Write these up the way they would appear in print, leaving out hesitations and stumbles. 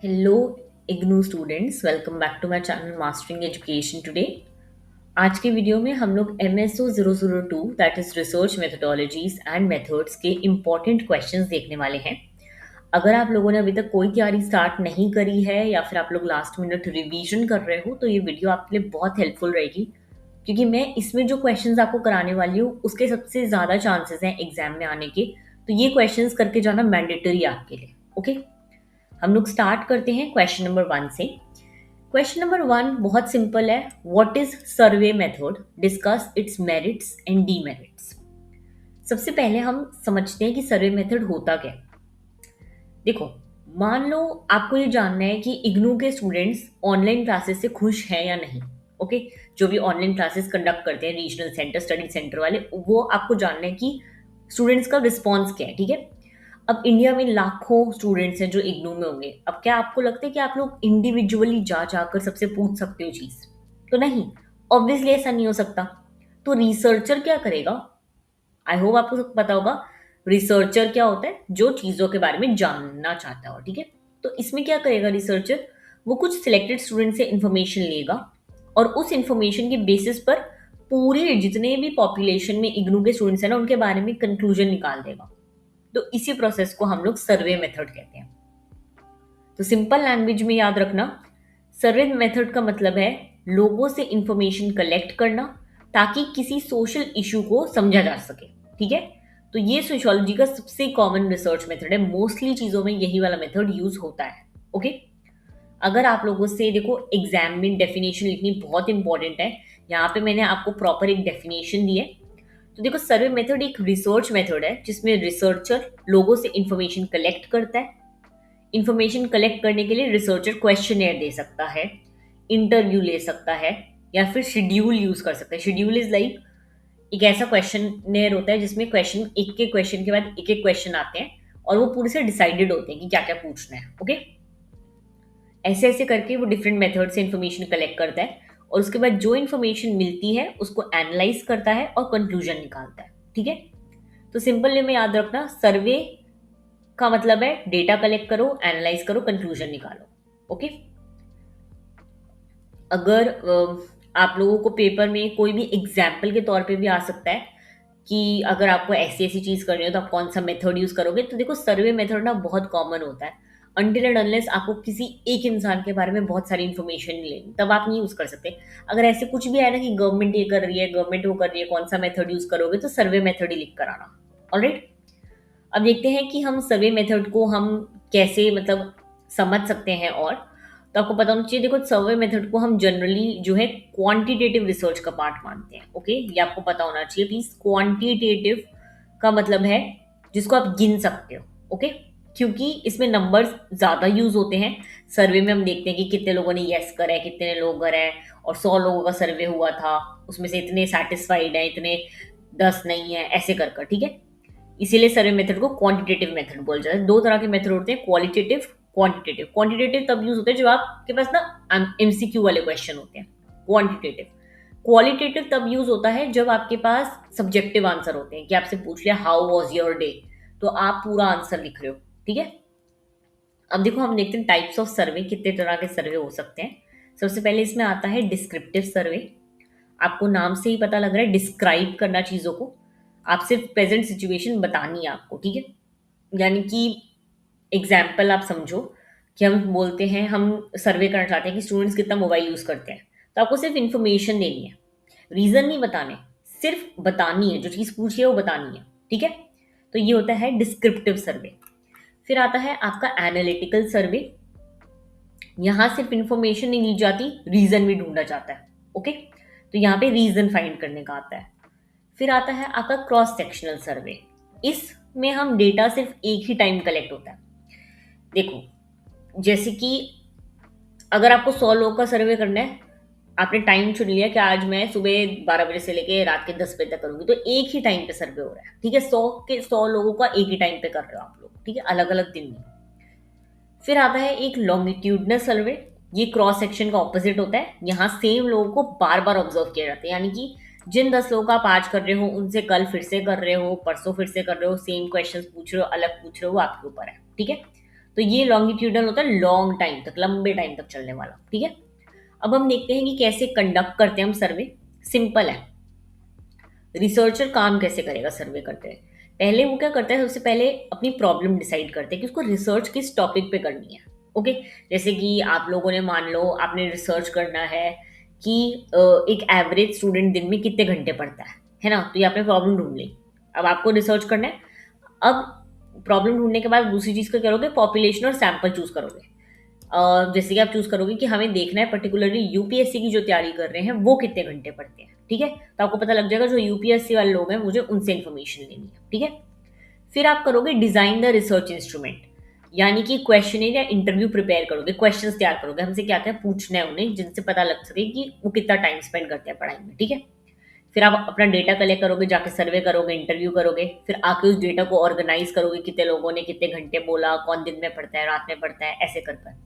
Hello IGNOU students, welcome back to my channel mastering education today. आज के video में हम लोग MSO 002 that is research methodologies and methods के इम्पॉर्टेंट क्वेश्चंस देखने वाले हैं। अगर आप लोगों ने अभी तक कोई तैयारी स्टार्ट नहीं करी है या फिर आप लोग लास्ट मिनट रिवीजन कर रहे हो तो ये वीडियो आपके लिए बहुत हेल्पफुल रहेगी, क्योंकि मैं इसमें जो क्वेश्चंस आपको कराने वाली हूँ उसके सबसे ज़्यादा चांसेस हैं एग्जाम में आने के। तो ये क्वेश्चंस करके जाना मैंडेटरी है आपके लिए। ओके, हम लोग स्टार्ट करते हैं क्वेश्चन नंबर 1 से। क्वेश्चन नंबर 1 बहुत सिंपल है। What is survey method, discuss it's merits and demerits. सबसे पहले हम समझते हैं कि सर्वे मेथड होता क्या है। देखो, मान लो आपको ये जानना है कि इग्नू के स्टूडेंट्स ऑनलाइन क्लासेस से खुश हैं या नहीं। ओके, जो भी ऑनलाइन क्लासेस कंडक्ट करते हैं रीजनल सेंटर, स्टडी सेंटर वाले, वो आपको जानना है कि स्टूडेंट्स का रिस्पॉन्स क्या है। ठीक है, अब इंडिया में लाखों स्टूडेंट्स हैं जो इग्नू में होंगे। अब क्या आपको लगता है कि आप लोग इंडिविजुअली जा जाकर सबसे पूछ सकते हो चीज? तो नहीं, ऑब्वियसली ऐसा नहीं हो सकता। तो रिसर्चर क्या करेगा? आई होप आपको सब पता होगा रिसर्चर क्या होता है, जो चीजों के बारे में जानना चाहता हो। ठीक है, तो इसमें क्या करेगा रिसर्चर? वो कुछ सिलेक्टेड स्टूडेंट से इंफॉर्मेशन लेगा और उस इंफॉर्मेशन के बेसिस पर पूरे जितने भी पॉपुलेशन में इग्नू के स्टूडेंट्स हैं ना, उनके बारे में कंक्लूजन निकाल देगा। तो इसी प्रोसेस को हम लोग सर्वे मेथड कहते हैं। तो सिंपल लैंग्वेज में याद रखना, सर्वे मेथड का मतलब है लोगों से इंफॉर्मेशन कलेक्ट करना ताकि किसी सोशल इशू को समझा जा सके। ठीक है, तो ये सोशियोलॉजी का सबसे कॉमन रिसर्च मेथड है। मोस्टली चीजों में यही वाला मेथड यूज होता है। ओके, अगर आप लोगों से देखो एग्जाम में डेफिनेशन लिखनी बहुत इंपॉर्टेंट है। यहाँ पे मैंने आपको प्रॉपर एक डेफिनेशन दी है। तो देखो, सर्वे मेथड एक रिसर्च मेथड है जिसमें रिसर्चर लोगों से इंफॉर्मेशन कलेक्ट करता है। इंफॉर्मेशन कलेक्ट करने के लिए रिसर्चर क्वेश्चनेयर दे सकता है, इंटरव्यू ले सकता है, या फिर शेड्यूल यूज कर सकता है। शेड्यूल इज लाइक एक ऐसा क्वेश्चनेयर होता है जिसमें क्वेश्चन, एक के क्वेश्चन के बाद एक एक क्वेश्चन आते हैं और वो पूरे से डिसाइडेड होते हैं कि क्या क्या पूछना है। ओके, ऐसे ऐसे करके वो डिफरेंट मेथड से इंफॉर्मेशन कलेक्ट करता है और उसके बाद जो इंफॉर्मेशन मिलती है उसको एनालाइज करता है और कंक्लूजन निकालता है। ठीक है, तो सिंपल वे में याद रखना, सर्वे का मतलब है डेटा कलेक्ट करो, एनालाइज करो, कंक्लूजन निकालो। ओके, अगर आप लोगों को पेपर में कोई भी एग्जाम्पल के तौर पे भी आ सकता है कि अगर आपको ऐसी ऐसी चीज करनी हो तो आप कौन सा मेथड यूज करोगे, तो देखो सर्वे मेथड ना बहुत कॉमन होता है। अनटिल एंड अनलेस आपको किसी एक इंसान के बारे में बहुत सारी इन्फॉर्मेशन मिलेगी तब आप नहीं यूज कर सकते। अगर ऐसे कुछ भी है ना कि गवर्नमेंट ये कर रही है, गवर्नमेंट वो कर रही है, कौन सा मेथड यूज करोगे, तो सर्वे मेथड ही लिख कर आना। ऑलराइट, अब देखते हैं कि हम सर्वे मेथड को हम कैसे मतलब समझ सकते हैं। और तो आपको पता होना चाहिए, देखो सर्वे मेथड को हम जनरली जो है क्वांटिटेटिव रिसर्च का पार्ट मानते हैं। ओके, ये आपको पता होना चाहिए प्लीज। क्वांटिटेटिव का मतलब है जिसको आप गिन सकते हो। ओके, क्योंकि इसमें नंबर्स ज्यादा यूज होते हैं। सर्वे में हम देखते हैं कि कितने लोगों ने यस करा है, कितने लोग करे हैं, और 100 लोगों का सर्वे हुआ था, उसमें से इतने सेटिस्फाइड हैं, इतने 10 नहीं है, ऐसे कर कर। ठीक है, इसीलिए सर्वे मेथड को क्वांटिटेटिव मेथड बोला जाता है। दो तरह के मेथड होते हैं, क्वालिटेटिव, क्वांटिटेटिव। क्वांटिटेटिव तब यूज होते हैं जब आपके पास ना MCQ वाले क्वेश्चन होते हैं, क्वांटिटेटिव। क्वालिटेटिव तब यूज होता है जब आपके पास सब्जेक्टिव आंसर होते हैं, कि आपसे पूछ लिया हाउ वॉज योर डे, तो आप पूरा आंसर लिख रहे हो। ठीक है, अब देखो हम देखते हैं टाइप्स ऑफ सर्वे, कितने तरह के सर्वे हो सकते हैं। सबसे पहले इसमें आता है डिस्क्रिप्टिव सर्वे। आपको नाम से ही पता लग रहा है, डिस्क्राइब करना चीजों को। आप सिर्फ प्रेजेंट सिचुएशन बतानी है आपको। ठीक है, यानी कि एग्जाम्पल आप समझो कि हम बोलते हैं हम सर्वे करना चाहते हैं कि स्टूडेंट्स कितना मोबाइल यूज करते हैं, तो आपको सिर्फ इंफॉर्मेशन देनी है, रीजन नहीं बताने, सिर्फ बतानी है, जो चीज पूछी है वो बतानी है। ठीक है, तो ये होता है डिस्क्रिप्टिव सर्वे। फिर आता है आपका एनालिटिकल सर्वे। यहाँ सिर्फ इंफॉर्मेशन नहीं ली जाती, रीजन भी ढूंढा जाता है। ओके, तो यहाँ पे रीजन फाइंड करने का आता है। फिर आता है आपका क्रॉस सेक्शनल सर्वे। इसमें हम डेटा सिर्फ एक ही टाइम कलेक्ट होता है। देखो, जैसे कि अगर आपको 100 लोगों का सर्वे करना है, आपने टाइम चुन लिया कि आज मैं सुबह 12 बजे से लेके रात के 10 बजे तक करूंगी, तो एक ही टाइम पे सर्वे हो रहा है। ठीक है, 100 लोगों का एक ही टाइम पे कर रहे हो आप लोग। ठीक है, अलग अलग दिन में। फिर आता है एक लॉन्गिट्यूडनल सर्वे। ये क्रॉस सेक्शन का ऑपोजिट होता है। यहाँ सेम लोगों को बार बार ऑब्जर्व किया जाता है, यानी कि जिन 10 लोगों का आप आज कर रहे हो उनसे कल फिर से कर रहे हो, परसों फिर से कर रहे हो, सेम क्वेश्चंस पूछ रहे हो, अलग पूछ रहे हो, वो आपके ऊपर है। ठीक है, तो ये लॉन्गिट्यूडनल होता है लॉन्ग टाइम तक, लंबे टाइम तक चलने वाला, ठीक है। अब हम देखते हैं कि कैसे कंडक्ट करते हैं हम सर्वे। सिंपल है। रिसर्चर काम कैसे करेगा सर्वे करते हैं? पहले वो क्या करता है, सबसे पहले अपनी प्रॉब्लम डिसाइड करते हैं कि उसको रिसर्च किस टॉपिक पे करनी है। ओके। जैसे कि आप लोगों ने, मान लो आपने रिसर्च करना है कि एक एवरेज स्टूडेंट दिन में कितने घंटे पढ़ता है ना, तो ये आपने प्रॉब्लम ढूंढ ली। अब आपको रिसर्च करना है। अब प्रॉब्लम ढूंढने के बाद दूसरी चीज क्या करोगे, पॉपुलेशन और सैंपल चूज करोगे। जैसे कि आप चूज करोगे कि हमें देखना है पर्टिकुलरली यूपीएससी की जो तैयारी कर रहे हैं वो कितने घंटे पढ़ते हैं, ठीक है। तो आपको पता लग जाएगा जो यूपीएससी वाले लोग हैं मुझे उनसे इन्फॉर्मेशन लेनी है, ठीक है। फिर आप करोगे डिजाइन द रिसर्च इंस्ट्रूमेंट, यानी कि क्वेश्चनर या इंटरव्यू प्रिपेयर करोगे, क्वेश्चंस तैयार करोगे, हमसे क्या क्या पूछना है उन्हें जिनसे पता लग सके कि वो कितना टाइम स्पेंड करते हैं पढ़ाई में, ठीक है। फिर आप अपना डेटा कलेक्ट करोगे, जाके सर्वे करोगे, इंटरव्यू करोगे, फिर आके उस डेटा को ऑर्गेनाइज करोगे, कितने लोगों ने कितने घंटे बोला, कौन दिन में पढ़ता है, रात में पढ़ता है, ऐसे कर कर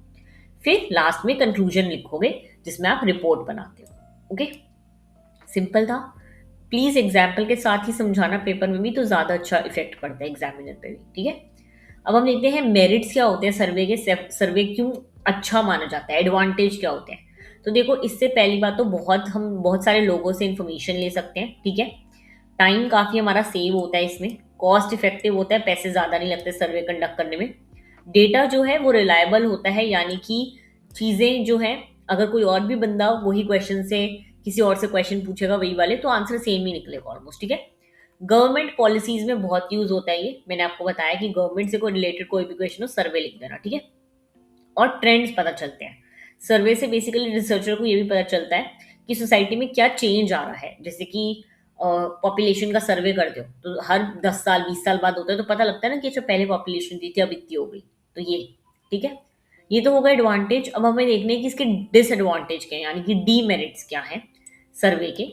फिर लास्ट में कंक्लूजन लिखोगे जिसमें आप रिपोर्ट बनाते हो। ओके, सिंपल था। प्लीज एग्जाम्पल के साथ ही समझाना पेपर में भी, तो ज्यादा अच्छा इफेक्ट पड़ता है एग्जामिनर पे भी, ठीक है। अब हम देखते हैं मेरिट्स क्या होते हैं सर्वे के, सर्वे क्यों अच्छा माना जाता है, एडवांटेज क्या होते हैं। तो देखो, इससे पहली बात तो हम बहुत सारे लोगों से इंफॉर्मेशन ले सकते हैं, ठीक है। टाइम काफी हमारा सेव होता है इसमें, कॉस्ट इफेक्टिव होता है, पैसे ज्यादा नहीं लगते सर्वे कंडक्ट करने में। डेटा जो है वो रिलायबल होता है, यानी कि चीजें जो है, अगर कोई और भी बंदा वही क्वेश्चन से किसी और से क्वेश्चन पूछेगा वही वाले, तो आंसर सेम ही निकलेगा ऑलमोस्ट, ठीक है। गवर्नमेंट पॉलिसीज में बहुत यूज होता है ये, मैंने आपको बताया कि गवर्नमेंट से कोई रिलेटेड कोई भी क्वेश्चन हो सर्वे लिख देना, ठीक है। और ट्रेंड्स पता चलते हैं सर्वे से, बेसिकली रिसर्चर को ये भी पता चलता है कि सोसाइटी में क्या चेंज आ रहा है। जैसे कि पॉपुलेशन का सर्वे करते हो तो हर 10 साल 20 साल बाद होता है, तो पता लगता है ना कि अच्छा पहले पॉपुलेशन थी अब इतनी हो गई, तो ये, ठीक है। ये तो होगा एडवांटेज। अब हमें देखने हैं कि इसके डिसएडवांटेज क्या है, यानी कि डीमेरिट्स क्या है सर्वे के।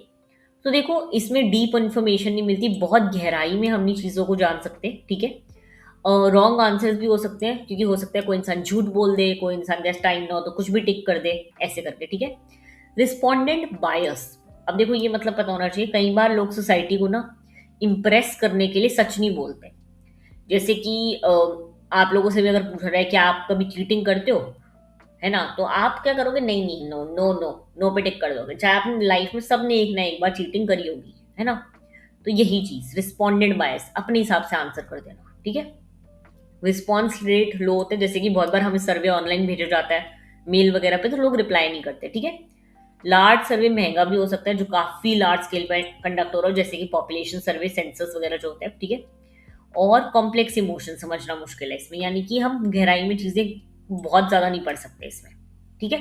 तो देखो, इसमें डीप इन्फॉर्मेशन नहीं मिलती, बहुत गहराई में हम इन चीज़ों को जान सकते हैं, ठीक है। रॉन्ग आंसर्स भी हो सकते हैं, क्योंकि हो सकता है कोई इंसान झूठ बोल दे, कोई इंसान का टाइम ना हो तो कुछ भी टिक कर दे, ऐसे करके, ठीक है। रिस्पोंडेंट बायस, अब देखो ये मतलब पता होना चाहिए, कई बार लोग सोसाइटी को ना इम्प्रेस करने के लिए सच नहीं बोलते। जैसे कि आप लोगों से भी अगर पूछ रहा है कि आप कभी चीटिंग करते हो, है ना, तो आप क्या करोगे, नहीं नहीं, नो नो नो, नो पे टिक कर दोगे, चाहे आपने लाइफ में सबने एक ना एक बार चीटिंग करी होगी, है ना। तो यही चीज रिस्पोंडेंट बायस, अपने हिसाब से आंसर कर देना, ठीक है। रिस्पॉन्स रेट लो होते हैं, जैसे कि बहुत बार हमें सर्वे ऑनलाइन भेजा जाता है मेल वगैरह पे, तो लोग रिप्लाई नहीं करते, ठीक है। लार्ज सर्वे महंगा भी हो सकता है, जो काफी लार्ज स्केल पर कंडक्ट हो रहा हो, जैसे कि पॉपुलेशन सर्वे, सेंसस वगैरह जो होते हैं, ठीक है। और कॉम्प्लेक्स इमोशन समझना मुश्किल है इसमें, यानी कि हम गहराई में चीजें बहुत ज्यादा नहीं पढ़ सकते इसमें, ठीक है।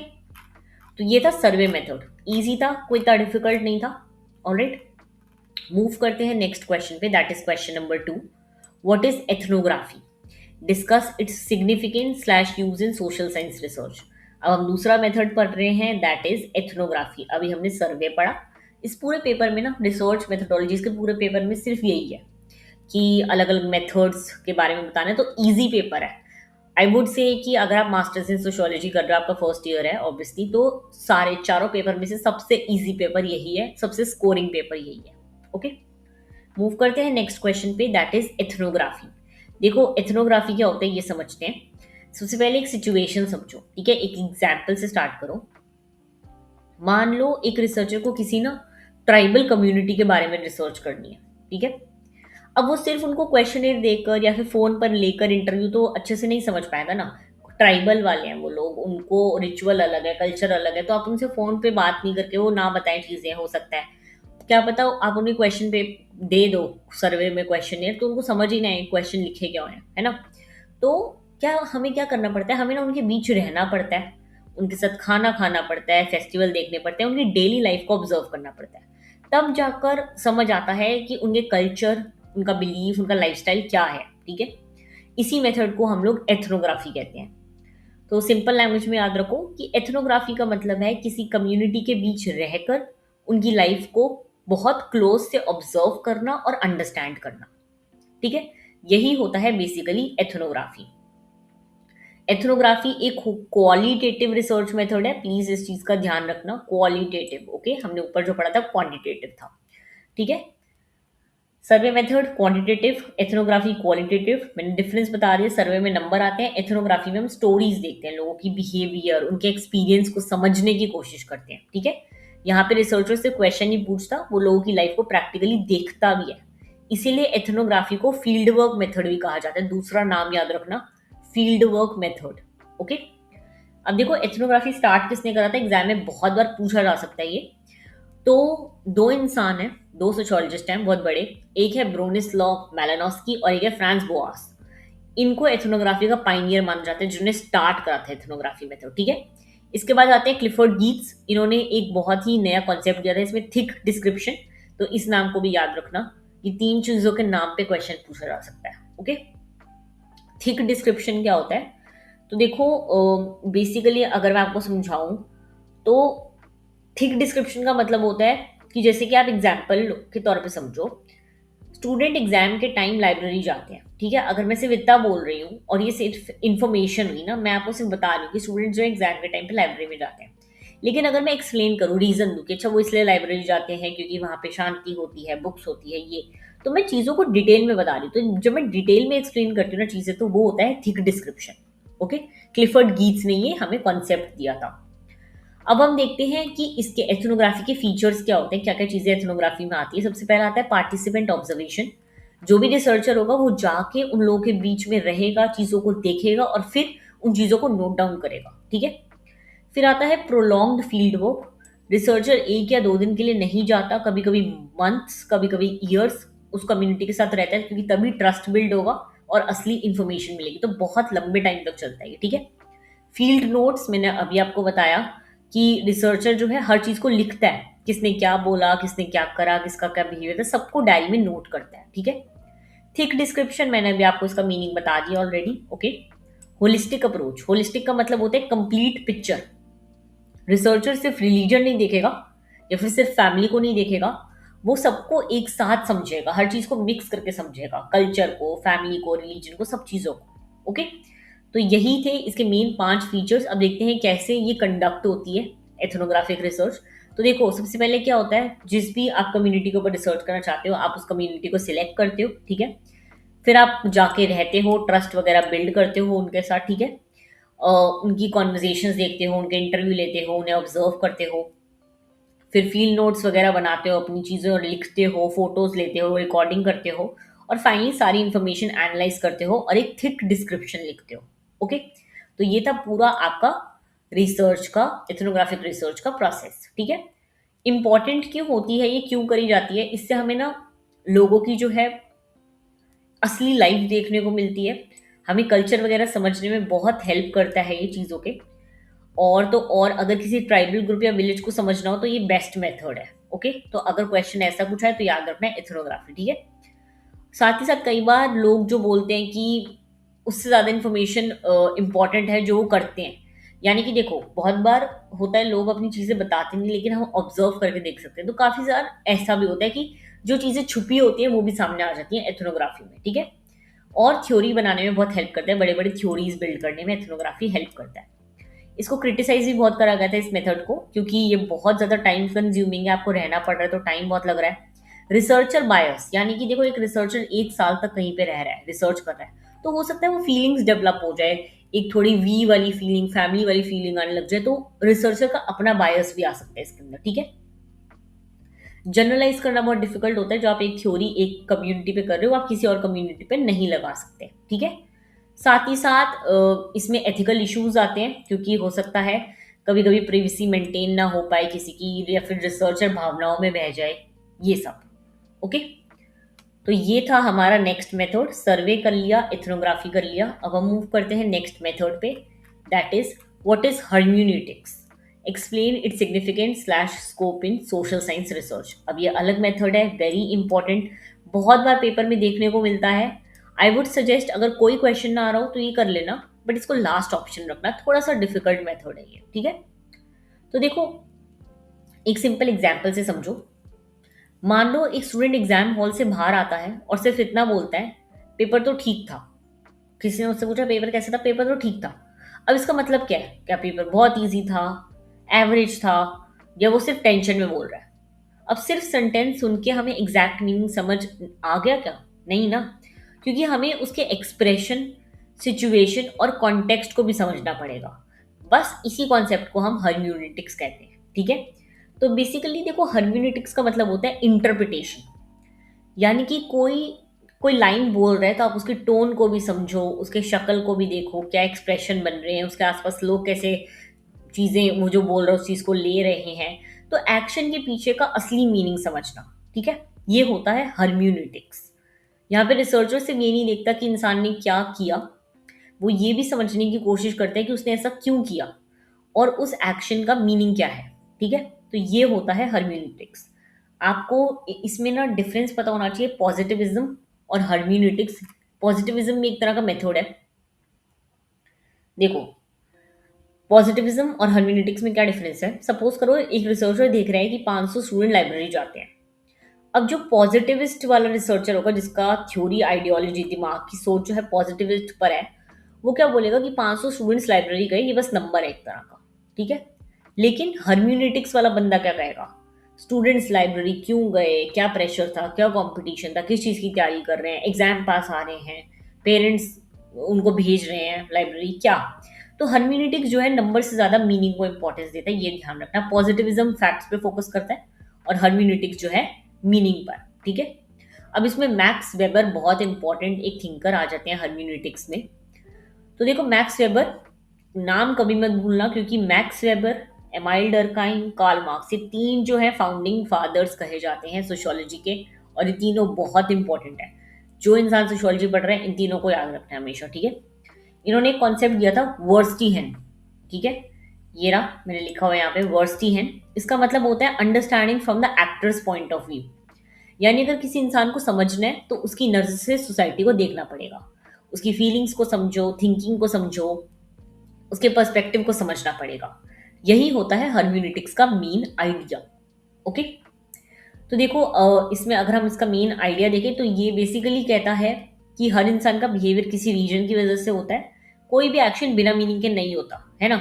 तो ये था सर्वे मेथड, इजी था, कोई इतना डिफिकल्ट नहीं था। ऑलराइट, मूव करते हैं नेक्स्ट क्वेश्चन पे, that is question number 2। What is ethnography, discuss its significance slash use in social science research. अब हम दूसरा मेथड पढ़ रहे हैं, दैट इज एथनोग्राफी। अभी हमने सर्वे पढ़ा, इस पूरे पेपर में ना रिसर्च मेथडोलॉजीज के पूरे पेपर में सिर्फ यही है कि अलग अलग मेथड्स के बारे में बताना है, तो इजी पेपर है। आई वुड से कि अगर आप मास्टर्स इन सोशियोलॉजी कर रहे हो, आपका फर्स्ट ईयर है ऑब्वियसली, तो सारे चारों पेपर में से सबसे इजी पेपर यही है, सबसे स्कोरिंग पेपर यही है। ओके, मूव करते हैं नेक्स्ट क्वेश्चन पे, दैट इज एथनोग्राफी। देखो, एथनोग्राफी क्या होता है ये समझते हैं। सबसे पहले एक सिचुएशन समझो, ठीक है, एक एग्जाम्पल से स्टार्ट करो। मान लो एक रिसर्चर को किसी ना ट्राइबल कम्युनिटी के बारे में रिसर्च करनी है, ठीक है। अब वो सिर्फ उनको क्वेश्चनेयर देकर या फिर फोन पर लेकर इंटरव्यू तो अच्छे से नहीं समझ पाएगा ना। ट्राइबल वाले हैं वो लोग, उनको रिचुअल अलग है, कल्चर अलग है, तो आप उनसे फोन पे बात नहीं करके वो ना बताएं चीजें, हो सकता है क्या पता आप उन्हें क्वेश्चन पे दे दो सर्वे में क्वेश्चनियर, तो उनको समझ ही ना आए क्वेश्चन लिखे क्या है ना। तो क्या हमें क्या करना पड़ता है, हमें ना उनके बीच रहना पड़ता है, उनके साथ खाना खाना पड़ता है, फेस्टिवल देखने पड़ते हैं, उनकी डेली लाइफ को ऑब्जर्व करना पड़ता है। तब जाकर समझ आता है कि उनके कल्चर, उनका बिलीफ, उनका लाइफस्टाइल क्या है, ठीक है। इसी मेथड को हम लोग एथनोग्राफी कहते हैं। तो सिंपल लैंग्वेज में याद रखो कि एथनोग्राफी का मतलब है किसी कम्युनिटी के बीच रहकर उनकी लाइफ को बहुत क्लोज से ऑब्जर्व करना और अंडरस्टैंड करना, ठीक है। यही होता है बेसिकली एथनोग्राफी। एथनोग्राफी एक क्वालिटेटिव रिसर्च मेथड है, प्लीज इस चीज का ध्यान रखना, क्वालिटेटिव, ओके। हमने ऊपर जो पढ़ा था क्वांटिटेटिव था, ठीक है। Survey method quantitative, ethnography qualitative. मैंने डिफरेंस बता दिया। सर्वे में नंबर आते हैं, एथनोग्राफी में हम स्टोरीज देखते हैं, लोगों की बिहेवियर, उनके एक्सपीरियंस को समझने की कोशिश करते हैं। ठीक है, यहाँ पे रिसर्चर से क्वेश्चन नहीं पूछता, वो लोगों की लाइफ को प्रैक्टिकली देखता भी है। इसीलिए एथनोग्राफी को फील्ड वर्क मेथड भी कहा जाता है। दूसरा नाम याद रखना, फील्ड वर्क मेथड। ओके, अब देखो एथनोग्राफी स्टार्ट किसने करा था, एग्जाम में बहुत बार पूछा जा सकता है ये। तो दो इंसान हैं, दो सोशियोलॉजिस्ट हैं बहुत बड़े, एक है ब्रोनिस्लॉव मैलानोस्की और एक है फ्रांस बोआस। इनको एथनोग्राफी का पाइनियर माना जाता है, जिन्होंने स्टार्ट करा था एथनोग्राफी मेथड। ठीक है, इसके बाद आते हैं क्लिफर्ड गीट्स। इन्होंने एक बहुत ही नया कॉन्सेप्ट दिया था इसमें, थिक डिस्क्रिप्शन। तो इस नाम को भी याद रखना, ये तीन चीजों के नाम पे क्वेश्चन पूछा जा सकता है। ओके, थिक डिस्क्रिप्शन क्या होता है, तो देखो बेसिकली अगर मैं आपको समझाऊं तो थिक डिस्क्रिप्शन का मतलब होता है कि जैसे कि आप एग्जाम्पल के तौर पे समझो, स्टूडेंट एग्जाम के टाइम लाइब्रेरी जाते हैं। ठीक है, अगर मैं सिर्फ इतना बोल रही हूँ और ये सिर्फ इन्फॉर्मेशन हुई ना, मैं आपको सिर्फ बता रही हूँ कि स्टूडेंट जो एग्जाम के टाइम पे लाइब्रेरी में जाते हैं। लेकिन अगर मैं एक्सप्लेन करूँ, रीजन दूँ कि अच्छा वो इसलिए लाइब्रेरी जाते हैं क्योंकि वहाँ पे शांति होती है, बुक्स होती है, ये तो मैं चीज़ों को डिटेल में बता रही हूँ। तो जब मैं डिटेल में एक्सप्लेन करती हूँ ना चीज़ें, तो वो होता है थिक डिस्क्रिप्शन। ओके, क्लिफर्ड गीट्स ने ये हमें कॉन्सेप्ट दिया था। अब हम देखते हैं कि इसके एथनोग्राफी के फीचर्स क्या होते हैं, क्या क्या चीजें एथनोग्राफी में आती है। सबसे पहला आता है पार्टिसिपेंट ऑब्जर्वेशन। जो भी रिसर्चर होगा वो जाके उन लोगों के बीच में रहेगा, चीजों को देखेगा और फिर उन चीजों को नोट डाउन करेगा। ठीक है, फिर आता है प्रोलॉन्ग्ड फील्ड वर्क। रिसर्चर एक या दो दिन के लिए नहीं जाता, कभी कभी मंथ्स, कभी कभी ईयर्स उस कम्युनिटी के साथ रहता है, क्योंकि तभी ट्रस्ट बिल्ड होगा और असली इंफॉर्मेशन मिलेगी। तो बहुत लंबे टाइम तक चलता है ये। ठीक है, फील्ड नोट्स, मैंने अभी आपको बताया कि रिसर्चर जो है हर चीज को लिखता है, किसने क्या बोला, किसने क्या करा, किसका क्या बिहेवियर था, सबको डायरी में नोट करता है। ठीक है, थिक डिस्क्रिप्शन मैंने अभी आपको इसका मीनिंग बता दिया already. Okay, holistic approach, holistic का मतलब होता है कंप्लीट पिक्चर। रिसर्चर सिर्फ रिलीजन नहीं देखेगा या फिर सिर्फ फैमिली को नहीं देखेगा, वो सबको एक साथ समझेगा, हर चीज को मिक्स करके समझेगा, कल्चर को, फैमिली को, रिलीजन को, सब चीजों को। ओके, तो यही थे इसके मेन 5 फीचर्स। अब देखते हैं कैसे ये कंडक्ट होती है एथनोग्राफिक रिसर्च। तो देखो सबसे पहले क्या होता है, जिस भी आप कम्युनिटी के ऊपर रिसर्च करना चाहते हो, आप उस कम्युनिटी को सिलेक्ट करते हो। ठीक है, फिर आप जाके रहते हो, ट्रस्ट वगैरह बिल्ड करते हो उनके साथ। ठीक है, उनकी कॉन्वर्जेशंस देखते हो, उनके इंटरव्यू लेते हो, उन्हें ऑब्जर्व करते हो, फिर फील्ड नोट्स वगैरह बनाते हो, अपनी चीज़ें लिखते हो, फोटोज लेते हो, रिकॉर्डिंग करते हो, और फाइनली सारी इंफॉर्मेशन एनालाइज करते हो और एक थिक डिस्क्रिप्शन लिखते हो। ओके, तो ये था पूरा आपका रिसर्च का, एथनोग्राफिक रिसर्च का प्रोसेस। ठीक है, इंपॉर्टेंट क्यों होती है, ये क्यों करी जाती है, इससे हमें ना लोगों की जो है असली लाइफ देखने को मिलती है, हमें कल्चर वगैरह समझने में बहुत हेल्प करता है ये चीज़ों के। और तो और अगर किसी ट्राइबल ग्रुप या विलेज को समझना हो तो ये बेस्ट मेथड है। ओके, तो अगर क्वेश्चन ऐसा पूछा है तो याद रखना है एथनोग्राफी। ठीक है, साथ ही साथ कई बार लोग जो बोलते हैं कि उससे ज़्यादा इन्फॉर्मेशन इंपॉर्टेंट है जो वो करते हैं। यानी कि देखो बहुत बार होता है लोग अपनी चीज़ें बताते नहीं, लेकिन हम ऑब्जर्व करके देख सकते हैं। तो काफ़ी बार ऐसा भी होता है कि जो चीज़ें छुपी होती हैं वो भी सामने आ जाती हैं एथनोग्राफी में। ठीक है, और थ्योरी बनाने में बहुत हेल्प करता है, बड़े बड़े थ्योरीज बिल्ड करने में एथनोग्राफी हेल्प करता है। इसको क्रिटिसाइज भी बहुत करा गया था इस मेथड को, क्योंकि ये बहुत ज़्यादा टाइम कंज्यूमिंग है, आपको रहना पड़ रहा है तो टाइम बहुत लग रहा है। रिसर्चर बायस, यानी कि देखो एक रिसर्चर 1 साल तक कहीं पे रह रहा है, रिसर्च कर रहा है, तो हो सकता है वो फीलिंग्स डेवलप हो जाए, एक थोड़ी वी वाली फीलिंग, फैमिली वाली फीलिंग आने लग जाए, तो रिसर्चर का अपना बायस भी आ सकता है इसके अंदर। ठीक है, जनरलाइज करना बहुत डिफिकल्ट होता है, जो आप एक थ्योरी एक कम्युनिटी पे कर रहे हो आप किसी और कम्युनिटी पे नहीं लगा सकते। ठीक है, साथ ही साथ इसमें एथिकल इश्यूज आते हैं, क्योंकि हो सकता है कभी कभी प्रिवेसी मेंटेन ना हो पाए किसी की, या फिर रिसर्चर भावनाओं में बह जाए, ये सब। ओके, तो ये था हमारा नेक्स्ट मेथड, सर्वे कर लिया, एथनोग्राफी कर लिया। अब हम मूव करते हैं नेक्स्ट मेथड पे, that is what is हर्म्यूनेटिक्स, explain its significance slash scope in social science research. अब ये अलग मेथड है, वेरी इंपॉर्टेंट, बहुत बार पेपर में देखने को मिलता है। आई वुड सजेस्ट अगर कोई क्वेश्चन ना आ रहा हो तो ये कर लेना, बट इसको लास्ट ऑप्शन रखना, थोड़ा सा डिफिकल्ट मेथड है ये। ठीक है, तो देखो एक सिंपल एग्जाम्पल से समझो। मान लो एक स्टूडेंट एग्जाम हॉल से बाहर आता है और सिर्फ इतना बोलता है, पेपर तो ठीक था। किसी ने उससे पूछा पेपर कैसा था, पेपर तो ठीक था। अब इसका मतलब क्या है, क्या पेपर बहुत इजी था, एवरेज था, या वो सिर्फ टेंशन में बोल रहा है। अब सिर्फ सेंटेंस सुन के हमें एग्जैक्ट मीनिंग समझ आ गया क्या? नहीं ना, क्योंकि हमें उसके एक्सप्रेशन, सिचुएशन और कॉन्टेक्स्ट को भी समझना पड़ेगा। बस इसी कॉन्सेप्ट को हम हर्म्यूनेटिक्स कहते हैं, ठीक है। तो बेसिकली देखो, हर्म्यूनेटिक्स का मतलब होता है इंटरप्रिटेशन। यानी कि कोई कोई लाइन बोल रहा है तो आप उसकी टोन को भी समझो, उसके शक्ल को भी देखो, क्या एक्सप्रेशन बन रहे हैं, उसके आसपास लोग कैसे चीज़ें, वो जो बोल रहा है उस चीज़ को ले रहे हैं। तो एक्शन के पीछे का असली मीनिंग समझना, ठीक है, ये होता है हर्म्यूनेटिक्स। यहाँ पे रिसर्चर सिर्फ ये नहीं देखता कि इंसान ने क्या किया, वो ये भी समझने की कोशिश करता है कि उसने ऐसा क्यों किया और उस एक्शन का मीनिंग क्या है, ठीक है। तो ये होता है हर्म्यूनेटिक्स। आपको इसमें ना डिफरेंस पता होना चाहिए पॉजिटिविज्म और हर्म्यूनेटिक्स। पॉजिटिविज्म में एक तरह का मेथड है। देखो, पॉजिटिविज्म और हर्म्यूनेटिक्स में क्या डिफरेंस है। सपोज करो एक रिसर्चर देख रहे हैं कि 500 स्टूडेंट लाइब्रेरी जाते हैं। अब जो पॉजिटिविस्ट वाला रिसर्चर होगा, जिसका थ्योरी, आइडियोलॉजी, दिमाग की सोच जो है पॉजिटिविस्ट पर है, वो क्या बोलेगा कि 500 स्टूडेंट्स लाइब्रेरी गए, ये बस नंबर है एक तरह का, ठीक है। लेकिन हर्म्यूनेटिक्स वाला बंदा क्या कहेगा, स्टूडेंट्स लाइब्रेरी क्यों गए, क्या प्रेशर था, क्या कंपटीशन था, किस चीज़ की तैयारी कर रहे हैं, एग्जाम पास आ रहे हैं, पेरेंट्स उनको भेज रहे हैं लाइब्रेरी, क्या। तो हर्म्यूनेटिक्स जो है नंबर से ज़्यादा मीनिंग को इंपॉर्टेंस देता है, ये ध्यान रखना। पॉजिटिविज्म फैक्ट्स पे फोकस करता है और हर्म्यूनेटिक्स जो है मीनिंग पर, ठीक है। अब इसमें मैक्स वेबर बहुत इंपॉर्टेंट एक थिंकर आ जाते हैं हर्म्यूनेटिक्स में। तो देखो, मैक्स वेबर नाम कभी मत भूलना, क्योंकि Max Weber, Emile Durkheim, Karl Marx, ये तीन जो है फाउंडिंग फादर्स कहे जाते हैं सोशियोलॉजी के। और ये तीनों बहुत इंपॉर्टेंट है। जो इंसान सोशियोलॉजी पढ़ रहे हैं, इन तीनों को याद रखना है हमेशा, ठीक है। इन्होंने एक कॉन्सेप्ट दिया था वर्स्टीहेन, ठीक है। ये रहा, मैंने लिखा हुआ है यहाँ पे वर्स्टीहेन। इसका मतलब होता है understanding from the actors point of view. यानी अगर किसी इंसान को समझना है तो उसकी नज़र से सोसाइटी को देखना पड़ेगा, उसकी फीलिंग्स को समझो, थिंकिंग को समझो, उसके पर्सपेक्टिव को समझना पड़ेगा। यही होता है हर्म्यूनेटिक्स का मेन आइडिया, ओके। तो देखो, इसमें अगर हम इसका मेन आइडिया देखें तो ये बेसिकली कहता है कि हर इंसान का बिहेवियर किसी रीजन की वजह से होता है। कोई भी एक्शन बिना मीनिंग के नहीं होता है ना।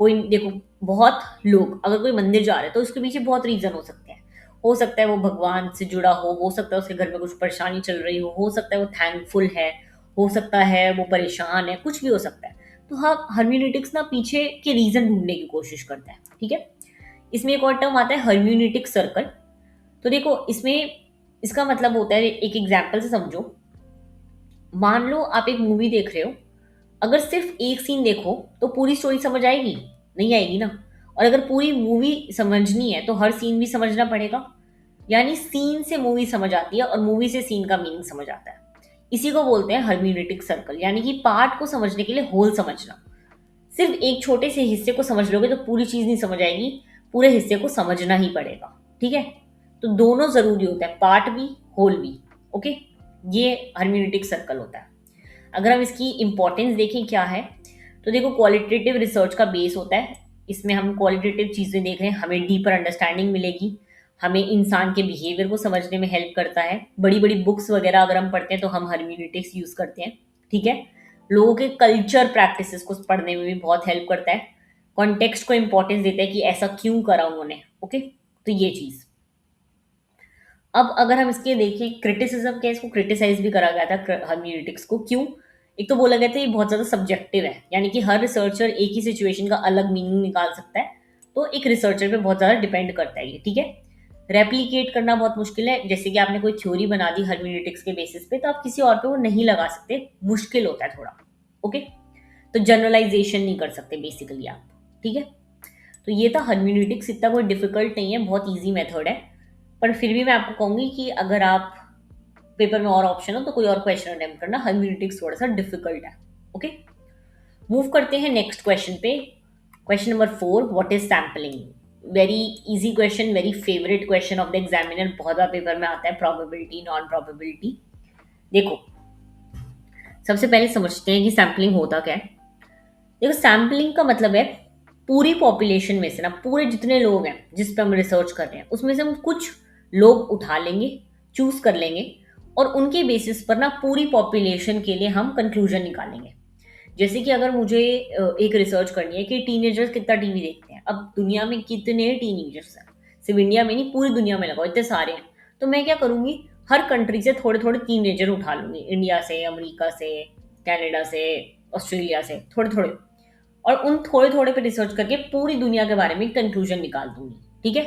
कोई देखो, बहुत लोग अगर कोई मंदिर जा रहे हैं तो उसके पीछे बहुत रीजन हो सकते हैं। हो सकता है वो भगवान से जुड़ा हो सकता है उसके घर में कुछ परेशानी चल रही हो सकता है वो थैंकफुल है, हो सकता है वो परेशान है, कुछ भी हो सकता है। तो हाँ, हर्म्यूनेटिक्स ना पीछे के रीजन ढूंढने की कोशिश करता है, ठीक है। इसमें एक और टर्म आता है हर्म्यूनेटिक सर्कल। तो देखो, इसमें इसका मतलब होता है, एक एग्जाम्पल से समझो। मान लो आप एक मूवी देख रहे हो, अगर सिर्फ एक सीन देखो तो पूरी स्टोरी समझ आएगी? नहीं आएगी ना। और अगर पूरी मूवी समझनी है तो हर सीन भी समझना पड़ेगा। यानी सीन से मूवी समझ आती है और मूवी से सीन का मीनिंग समझ आता है। इसी को बोलते हैं हर्म्यूनेटिक सर्कल, यानी कि पार्ट को समझने के लिए होल समझना। सिर्फ एक छोटे से हिस्से को समझ लोगे तो पूरी चीज नहीं समझ आएगी, पूरे हिस्से को समझना ही पड़ेगा, ठीक है। तो दोनों जरूरी होता है, पार्ट भी, होल भी, ओके। ये हर्म्यूनेटिक सर्कल होता है। अगर हम इसकी इंपॉर्टेंस देखें क्या है, तो देखो, क्वालिटेटिव रिसर्च का बेस होता है। इसमें हम क्वालिटेटिव चीज़ें देख रहे हैं, हमें डीपर अंडरस्टैंडिंग मिलेगी, हमें इंसान के बिहेवियर को समझने में हेल्प करता है। बड़ी बड़ी बुक्स वगैरह अगर हम पढ़ते हैं तो हम हर्म्यूनेटिक्स यूज़ करते हैं, ठीक है। लोगों के कल्चर प्रैक्टिसेस को पढ़ने में भी बहुत हेल्प करता है। कॉन्टेक्स्ट को इंपॉर्टेंस देता है कि ऐसा क्यों करा उन्होंने, ओके। तो ये चीज़। अब अगर हम इसके देखें क्रिटिसिज्म, क्या इसको क्रिटिसाइज भी करा गया था हर्म्यूनेटिक्स को, क्यों? एक तो बोला गया था ये बहुत ज़्यादा सब्जेक्टिव है, यानी कि हर रिसर्चर एक ही सिचुएशन का अलग मीनिंग निकाल सकता है। तो एक रिसर्चर पे बहुत ज़्यादा डिपेंड करता है ये, ठीक है। रेप्लिकेट करना बहुत मुश्किल है। जैसे कि आपने कोई थ्योरी बना दी हर्म्यूनेटिक्स के बेसिस पे, तो आप किसी और पे वो नहीं लगा सकते, मुश्किल होता है थोड़ा, ओके। तो जनरलाइजेशन नहीं कर सकते बेसिकली आप, ठीक है। तो ये था हर्म्यूनेटिक्स। इतना कोई डिफिकल्ट नहीं है, बहुत ईजी मेथड है। पर फिर भी मैं आपको कहूँगी कि अगर आप पेपर में और ऑप्शन हो तो कोई और क्वेश्चन अटेम्प्ट करना, हर्म्यूनेटिक्स थोड़ा सा डिफिकल्ट है, ओके। मूव करते हैं नेक्स्ट क्वेश्चन पे। Question number 4, what is sampling. Very easy question, very favourite question of the examiner, बहुत बार पेपर में आता है। Probability, non probability. देखो, सबसे पहले समझते हैं कि सैम्पलिंग होता क्या है। देखो, सैम्पलिंग का मतलब है पूरी पॉपुलेशन में से ना, पूरे जितने लोग हैं जिस पे हम रिसर्च कर रहे हैं उसमें से हम कुछ लोग उठा लेंगे, चूज कर लेंगे, और उनके बेसिस पर ना पूरी पॉपुलेशन के लिए हम कंक्लूजन निकालेंगे। जैसे कि अगर मुझे एक रिसर्च करनी है कि टीनेजर्स कितना टीवी देखते हैं। अब दुनिया में कितने टीनेजर्स हैं, सिर्फ इंडिया में नहीं, पूरी दुनिया में लगाओ, इतने सारे हैं। तो मैं क्या करूंगी, हर कंट्री से थोड़े थोड़े टीनेजर उठा लूंगी, इंडिया से, अमेरिका से, कनाडा से, ऑस्ट्रेलिया से, थोड़े थोड़े, और उन थोड़े थोड़े पे रिसर्च करके पूरी दुनिया के बारे में कंक्लूजन निकाल दूंगी। ठीक है।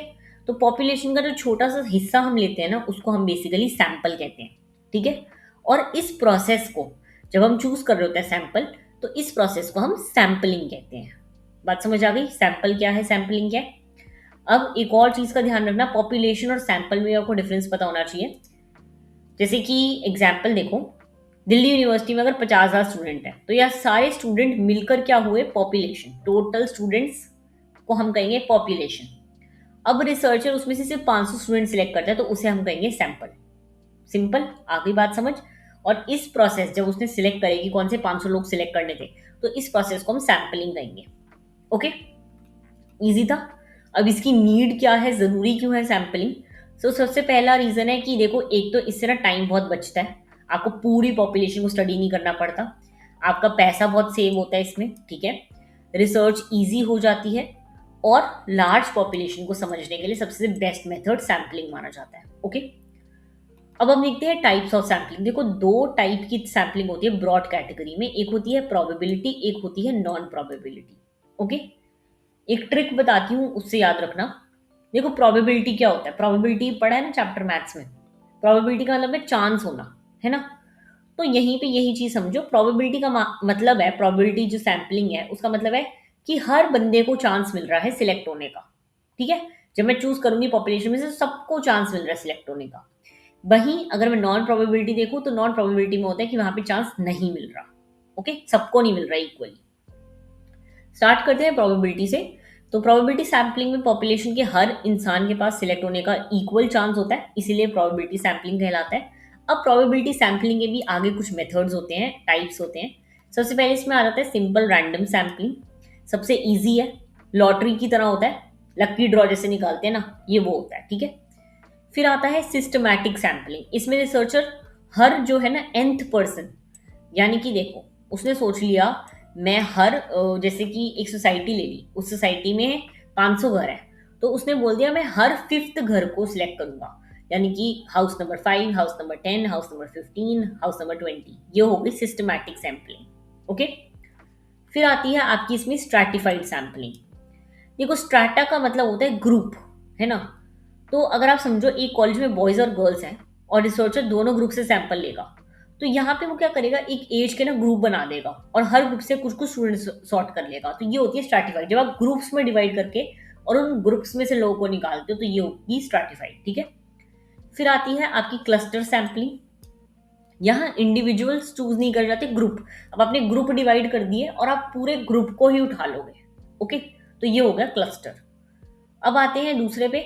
तो पॉपुलेशन का जो छोटा सा हिस्सा हम लेते हैं ना, उसको हम बेसिकली सैंपल कहते हैं। ठीक है। और इस प्रोसेस को जब हम चूज कर रहे होते हैं सैंपल, तो इस प्रोसेस को हम सैंपलिंग कहते हैं। बात समझ आ गई, सैंपल क्या है, सैंपलिंग क्या है। अब एक और चीज का ध्यान रखना, पॉपुलेशन और सैंपल में आपको डिफरेंस पता होना चाहिए। जैसे कि एग्जाम्पल देखो, दिल्ली यूनिवर्सिटी में अगर 50,000 स्टूडेंट है, तो यह सारे स्टूडेंट मिलकर क्या हुए, पॉपुलेशन, टोटल स्टूडेंट्स को हम कहेंगे पॉपुलेशन। अब रिसर्चर उसमें से सिर्फ 500 स्टूडेंट सिलेक्ट करता है, तो उसे हम कहेंगे सैंपल। सिंपल, आ गई बात समझ। और इस प्रोसेस जब उसने सिलेक्ट करेगी कौन से 500 लोग सिलेक्ट करने थे, तो इस प्रोसेस को हम सैंपलिंग कहेंगे। ओके, इजी था। अब इसकी नीड क्या है, जरूरी क्यों है सैंपलिंग। सो सबसे पहला रीजन है कि देखो, एक तो इससे ना टाइम बहुत बचता है, आपको पूरी पॉपुलेशन को स्टडी नहीं करना पड़ता, आपका पैसा बहुत सेव होता है इसमें। ठीक है। रिसर्च इजी हो जाती है, और लार्ज पॉपुलेशन को समझने के लिए सबसे बेस्ट मेथड सैंपलिंग माना जाता है। ओके। अब हम देखते हैं टाइप्स ऑफ सैंपलिंग। देखो, दो टाइप की सैंपलिंग होती है ब्रॉड कैटेगरी में, एक होती है प्रोबेबिलिटी, एक होती है नॉन प्रोबेबिलिटी। ओके। एक ट्रिक बताती हूँ, उससे याद रखना। देखो, प्रोबेबिलिटी क्या होता है, प्रोबेबिलिटी पढ़ा है ना चैप्टर मैथ्स में। प्रोबेबिलिटी का मतलब है चांस होना, है ना। तो यहीं पे यही चीज समझो, प्रोबेबिलिटी का मतलब है, प्रोबेबिलिटी जो सैंपलिंग है उसका मतलब है कि हर बंदे को चांस मिल रहा है सिलेक्ट होने का। ठीक है। जब मैं चूज करूंगी पॉपुलेशन में से, सबको चांस मिल रहा है सिलेक्ट होने का। वहीं अगर मैं नॉन प्रोबेबिलिटी देखूं, तो नॉन प्रोबेबिलिटी में होता है कि वहां पे चांस नहीं मिल रहा। ओके, सबको नहीं मिल रहा इक्वली। स्टार्ट करते हैं प्रोबेबिलिटी से। तो प्रोबेबिलिटी सैंपलिंग में पॉपुलेशन के हर इंसान के पास सिलेक्ट होने का इक्वल चांस होता है, इसीलिए प्रोबेबिलिटी सैंपलिंग कहलाता है। अब प्रोबेबिलिटी सैंपलिंग के भी आगे कुछ मेथड्स होते हैं, टाइप्स होते हैं। सबसे पहले इसमें आ जाता है सिंपल रैंडम सैंपलिंग, सबसे इजी है, लॉटरी की तरह होता है, लकी ड्रॉ जैसे निकालते हैं ना, ये वो होता है। ठीक है। फिर आता है सिस्टमैटिक सैंपलिंग। इसमें रिसर्चर हर जो है ना nth पर्सन, यानी कि देखो, उसने सोच लिया मैं हर जैसे कि एक सोसाइटी ले ली, उस सोसाइटी में 500 घर है, तो उसने बोल दिया मैं हर फिफ्थ घर को सिलेक्ट करूंगा, यानी कि house number 5, house number 10, house number 15, house number 20। ये हो गई सिस्टमैटिक सैंपलिंग। ओके। फिर आती है आपकी इसमें स्ट्रैटिफाइड सैंपलिंग। देखो, स्ट्रैटा का मतलब होता है ग्रुप, है ना। तो अगर आप समझो एक कॉलेज में बॉयज और गर्ल्स हैं, और रिसर्चर दोनों ग्रुप से सैंपल लेगा, तो यहाँ पे वो क्या करेगा, एक एज के ना ग्रुप बना देगा, और हर ग्रुप से कुछ कुछ स्टूडेंट सॉर्ट कर लेगा। तो ये होती है स्ट्रैटिफाइड। जब आप ग्रुप्स में डिवाइड करके और उन ग्रुप्स में से लोगों को निकालते हो, तो ये होगी स्ट्रैटिफाइड। ठीक है। फिर आती है आपकी क्लस्टर सैंपलिंग। यहाँ इंडिविजुअल्स चूज नहीं कर जाते, ग्रुप। अब आपने ग्रुप डिवाइड कर दिए और आप पूरे ग्रुप को ही उठा लोगे। ओके, तो ये हो गया क्लस्टर। अब आते हैं दूसरे पे,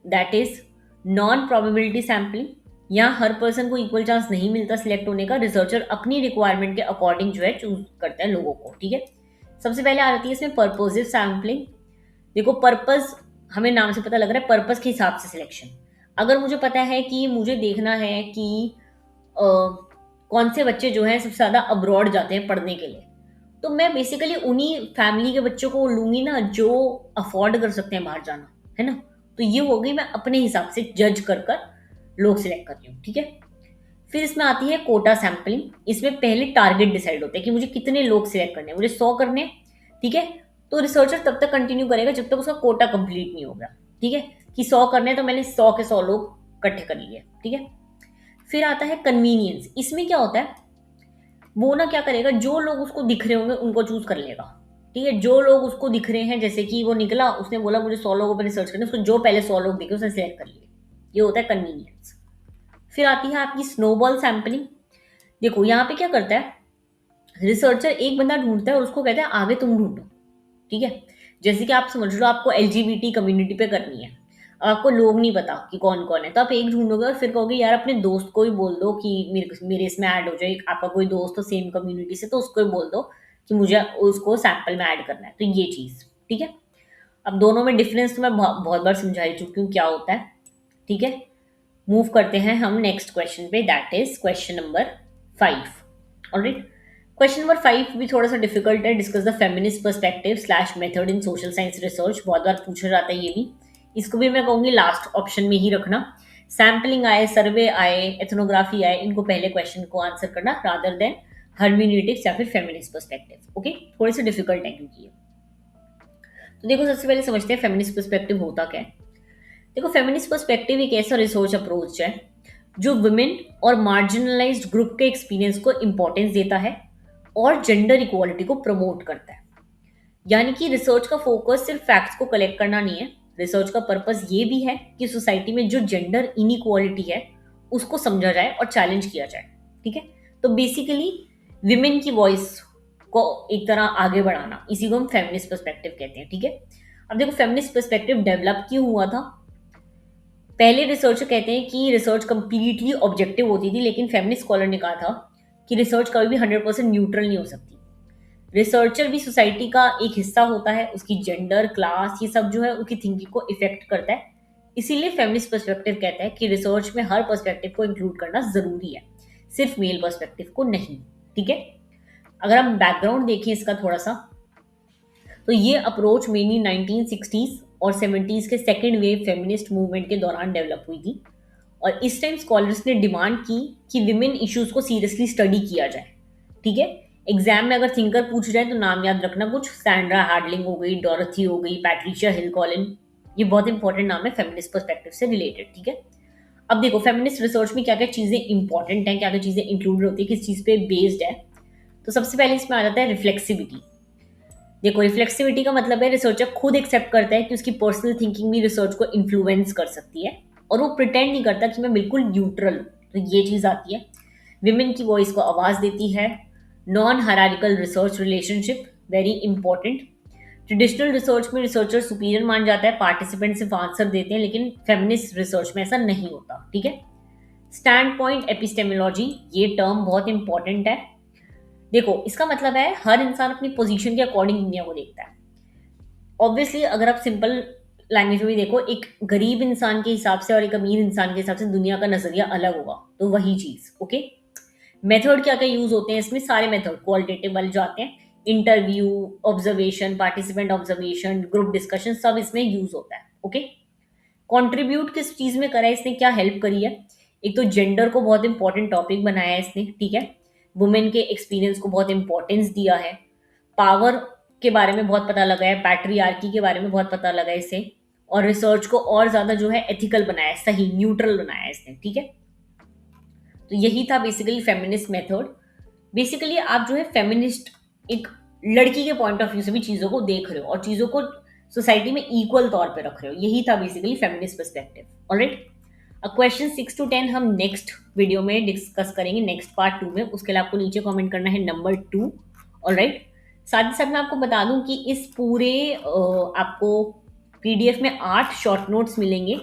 that is non probability sampling. यहाँ हर पर्सन को इक्वल चांस नहीं मिलता सिलेक्ट होने का, रिसर्चर अपनी रिक्वायरमेंट के अकॉर्डिंग जो है चूज करता है लोगों को। ठीक है। सबसे पहले आ जाती है इसमें पर्पजिव सैंपलिंग। देखो, पर्पस हमें नाम से पता लग रहा है, पर्पस के हिसाब से सिलेक्शन। अगर मुझे पता है कि मुझे देखना है कि अ, कौन से बच्चे जो हैं सबसे ज्यादा अब्रॉड जाते हैं पढ़ने के लिए, तो मैं बेसिकली उन्हीं फैमिली के बच्चों को लूंगी ना जो अफोर्ड कर सकते हैं बाहर जाना, है ना। तो ये हो गई, मैं अपने हिसाब से जज कर कर लोग सिलेक्ट करती हूँ। ठीक है। फिर इसमें आती है कोटा सैंपलिंग। इसमें पहले टारगेट डिसाइड होता है कि मुझे कितने लोग सिलेक्ट करने हैं, मुझे 100 करने हैं। ठीक है। तो रिसर्चर तब तक कंटिन्यू करेगा जब तक उसका कोटा कंप्लीट नहीं होगा। ठीक है, कि 100 करने हैं, तो मैंने 100 के 100 लोग इकट्ठे कर लिए। ठीक है। फिर आता है कन्वीनियंस। इसमें क्या होता है, वो ना क्या करेगा, जो लोग उसको दिख रहे होंगे उनको चूज कर लेगा। ठीक है। जो लोग उसको दिख रहे हैं, जैसे कि वो निकला, उसने बोला मुझे 100 लोगों पर रिसर्च करना है, उसको जो पहले 100 लोग दिखे उसने सिलेक्ट कर लिए। ये होता है कन्वीनियंस। फिर आती है आपकी स्नोबॉल सैंपलिंग। देखो, यहाँ पे क्या करता है, रिसर्चर एक बंदा ढूंढता है और उसको कहता है आगे तुम ढूंढो। ठीक है। जैसे कि आप समझ लो, आपको एलजीबीटी कम्युनिटी पे करनी है, आपको लोग नहीं पता कि कौन कौन है, तो आप एक ढूंढोगे और फिर कहोगे यार अपने दोस्त को ही बोल दो कि मेरे इसमें ऐड हो जाए। आपका कोई दोस्त हो सेम कम्युनिटी से, तो उसको ही बोल दो कि मुझे उसको सैंपल में ऐड करना है। तो ये चीज, ठीक है। अब दोनों में डिफरेंस तो मैं बहुत बार समझाई चुकी हूँ क्या होता है। ठीक है। मूव करते हैं हम नेक्स्ट क्वेश्चन पे, that is question number 5। Alright. Question number 5 भी थोड़ा सा डिफिकल्ट है। Discuss the feminist perspective slash method in social science research. बहुत बार पूछा जाता है ये भी। इसको भी मैं कहूंगी लास्ट ऑप्शन में ही रखना। सैम्पलिंग आए, सर्वे आए, एथनोग्राफी आए, इनको पहले क्वेश्चन को आंसर करना रादर देन हर्मेन्यूटिक्स या फिर फेमिनिस्ट पर्सपेक्टिव। ओके, थोड़े से डिफिकल्ट है क्योंकि ये। तो देखो सबसे पहले समझते हैं फेमिनिस्ट पर्सपेक्टिव होता क्या है। देखो फेमिनिस्ट पर्सपेक्टिव एक ऐसा रिसर्च अप्रोच है जो वुमेन और मार्जिनलाइज्ड ग्रुप के एक्सपीरियंस को इंपॉर्टेंस देता है और जेंडर इक्वालिटी को प्रमोट करता है। यानी कि रिसर्च का फोकस सिर्फ फैक्ट्स को कलेक्ट करना नहीं है, रिसर्च का पर्पस ये भी है कि सोसाइटी में जो जेंडर इनइक्वालिटी है उसको समझा जाए और चैलेंज किया जाए। ठीक है, तो बेसिकली विमेन की वॉइस को एक तरह आगे बढ़ाना, इसी को हम फेमिनिस्ट पर्सपेक्टिव कहते हैं। ठीक है, अब देखो फेमिनिस्ट पर्सपेक्टिव डेवलप क्यों हुआ था। पहले रिसर्चर कहते हैं कि रिसर्च कंप्लीटली ऑब्जेक्टिव होती थी, लेकिन फेमिनिस्ट स्कॉलर ने कहा था कि रिसर्च कभी भी 100% न्यूट्रल नहीं हो सकती। रिसर्चर भी सोसाइटी का एक हिस्सा होता है, उसकी जेंडर, क्लास, ये सब जो है उसकी थिंकिंग को इफेक्ट करता है। इसीलिए फेमिनिस्ट पर्सपेक्टिव कहता है कि रिसर्च में हर पर्सपेक्टिव को इंक्लूड करना जरूरी है, सिर्फ मेल पर्सपेक्टिव को नहीं। ठीक है, अगर हम बैकग्राउंड देखें इसका थोड़ा सा, तो ये अप्रोच मेनली 1960s और 70s के सेकेंड वेव फेमिनिस्ट मूवमेंट के दौरान डेवलप हुई थी। और इस टाइम स्कॉलर्स ने डिमांड की कि विमेन इश्यूज को सीरियसली स्टडी किया जाए। ठीक है, एग्जाम में अगर थिंकर पूछ जाए तो नाम याद रखना, कुछ सैंड्रा हार्डलिंग हो गई, डोरथी हो गई, पैट्रिशिया हिल कॉलिन, ये बहुत इंपॉर्टेंट नाम है फेमिनिस्ट पर्सपेक्टिव से रिलेटेड। ठीक है, अब देखो फेमिनिस्ट रिसर्च में क्या क्या चीजें इंपॉर्टेंट हैं, क्या क्या चीजें इंक्लूड होती है, किस चीज पे बेस्ड है। तो सबसे पहले इसमें आ जाता है रिफ्लेक्सिविटी। देखो रिफ्लेक्सिविटी का मतलब है रिसर्चर खुद एक्सेप्ट करता है कि उसकी पर्सनल थिंकिंग भी रिसर्च को इन्फ्लुएंस कर सकती है, और वो प्रिटेंड नहीं करता कि मैं बिल्कुल न्यूट्रल हूं। तो ये चीज आती है। विमेन की वॉइस को आवाज देती है। Non hierarchical research relationship, very important. Traditional research में रिसर्चर सुपीरियर मान जाता है, पार्टिसिपेंट सिर्फ आंसर देते हैं, लेकिन फेमिनिस्ट रिसर्च में ऐसा नहीं होता। ठीक है, स्टैंड पॉइंट एपिस्टेमोलॉजी, ये टर्म बहुत इंपॉर्टेंट है। देखो इसका मतलब है हर इंसान अपनी पोजीशन के अकॉर्डिंग दुनिया को देखता है। ऑब्वियसली अगर आप सिंपल लैंग्वेज में भी देखो, एक गरीब इंसान के हिसाब से और एक अमीर इंसान के हिसाब से दुनिया का नजरिया अलग होगा, तो वही चीज। ओके, मेथड क्या क्या यूज होते हैं इसमें, सारे मेथड क्वालिटेटिव वाले जो आते हैं, interview, observation, participant observation, group discussion, सब इसमें यूज होता है। ओके, कंट्रीब्यूट किस चीज में करा है इसने, क्या हेल्प करी है। एक तो जेंडर को बहुत इंपॉर्टेंट टॉपिक बनाया है इसने। ठीक है, वुमेन के एक्सपीरियंस को बहुत इंपॉर्टेंस दिया है, पावर के बारे में बहुत पता लगा है, पैट्रियार्की के बारे में बहुत पता लगा है इसे, और रिसर्च को और ज्यादा जो है एथिकल बनाया है, सही न्यूट्रल बनाया है इसने। ठीक है, तो यही था बेसिकली फेमिनिस्ट मेथड। बेसिकली आप जो है फेमिनिस्ट एक लड़की के पॉइंट ऑफ व्यू से भी चीजों को देख रहे हो और चीजों को सोसाइटी में इक्वल तौर पे रख रहे हो, यही था बेसिकली फेमिनिस्ट पर्सपेक्टिव। ऑलराइट, अब क्वेश्चन 6 to 10 हम नेक्स्ट वीडियो में डिस्कस करेंगे, नेक्स्ट पार्ट 2 में। उसके लिए आपको नीचे कमेंट करना है नंबर 2। ऑलराइट, साथ ही साथ मैं आपको बता दूं कि इस पूरे आपको पीडीएफ में 8 शॉर्ट नोट्स मिलेंगे,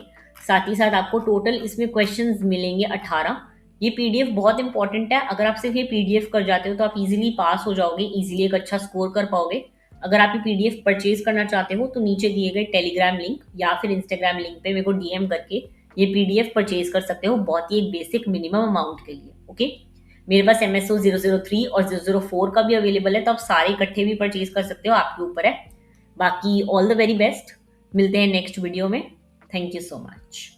साथ ही साथ आपको टोटल इसमें क्वेश्चंस मिलेंगे 18। ये पीडीएफ बहुत इंपॉर्टेंट है, अगर आप सिर्फ ये पीडीएफ कर जाते हो तो आप इजीली पास हो जाओगे, इजीली एक अच्छा स्कोर कर पाओगे। अगर आप ये पीडीएफ परचेज करना चाहते हो तो नीचे दिए गए टेलीग्राम लिंक या फिर इंस्टाग्राम लिंक पे मेरे को डीएम करके ये पीडीएफ परचेज कर सकते हो, बहुत ही एक बेसिक मिनिमम अमाउंट के लिए। ओके, मेरे पास MSO 003 और 004 का भी अवेलेबल है, तो आप सारे इकट्ठे भी परचेज कर सकते हो, आपके ऊपर है। बाकी ऑल द वेरी बेस्ट, मिलते हैं नेक्स्ट वीडियो में। Thank you so much.